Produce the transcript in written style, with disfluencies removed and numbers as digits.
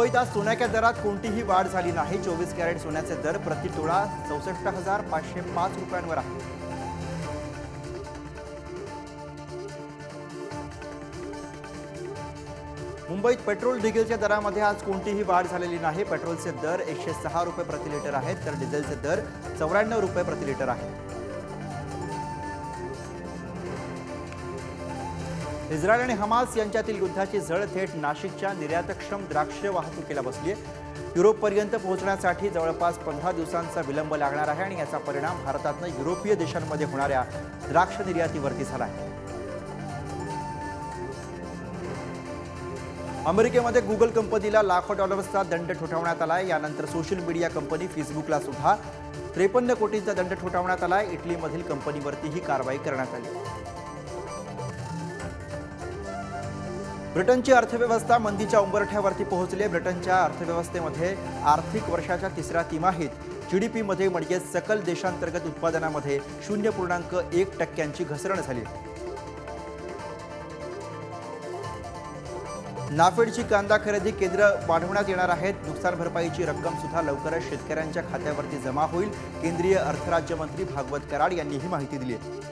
मुंबईत आज सोन्याच्या दरात कोणतीही वाढ झाली नाही। 24 कॅरेट सोन्याचे दर प्रति तोळा 64,505 रुपयांवर आहे। मुंबईत पेट्रोल डिझेलच्या दरामध्ये आज कोणतीही वाढ झालेली नाही। पेट्रोलचे दर 106 रुपये प्रति लिटर आहेत, तर डिझेलचे दर 94 रुपये प्रति लिटर आहेत। इस्रायल आणि हमास यांच्यातील युद्धाची झळ थेट नाशिकच्या निर्यातक्षम द्राक्ष वाहतुकीला बसली आहे। युरोपपर्यंत पोहोचण्यासाठी जवळपास 15 दिवसांचा विलंब लागणार आहे आणि याचा परिणाम भारतातून युरोपीय देशांमध्ये होणाऱ्या द्राक्ष निर्यातीवरती झाला आहे। अमेरिकेमध्ये गुगल कंपनीला लाखो डॉलर्सचा दंड ठोठावण्यात आलाय। यानंतर सोशल मीडिया कंपनी फेसबुकला सुद्धा 53 कोटींचा दंड ठोठावण्यात आलाय। इटलीमधील कंपनीवरती ही कारवाई करण्यात आली। ब्रिटनची अर्थव्यवस्था मंदीच्या उंबरठ्यावरती पोहोचली आहे। ब्रिटनच्या अर्थव्यवस्थेमध्ये आर्थिक वर्षाच्या तिसऱ्या तिमाहीत जीडीपीमध्ये म्हणजेच सकल देशांतर्गत उत्पादनामध्ये 0.1% घसरण झाली। नाफेडची कांदा खरेदी केंद्र वाढवण्यात येणार आहेत। नुकसान भरपाईची रक्कम सुद्धा लवकरच शेतकऱ्यांच्या खात्यावरती जमा होईल। केंद्रीय अर्थराज्यमंत्री भागवत कराड यांनी ही माहिती दिली आहे।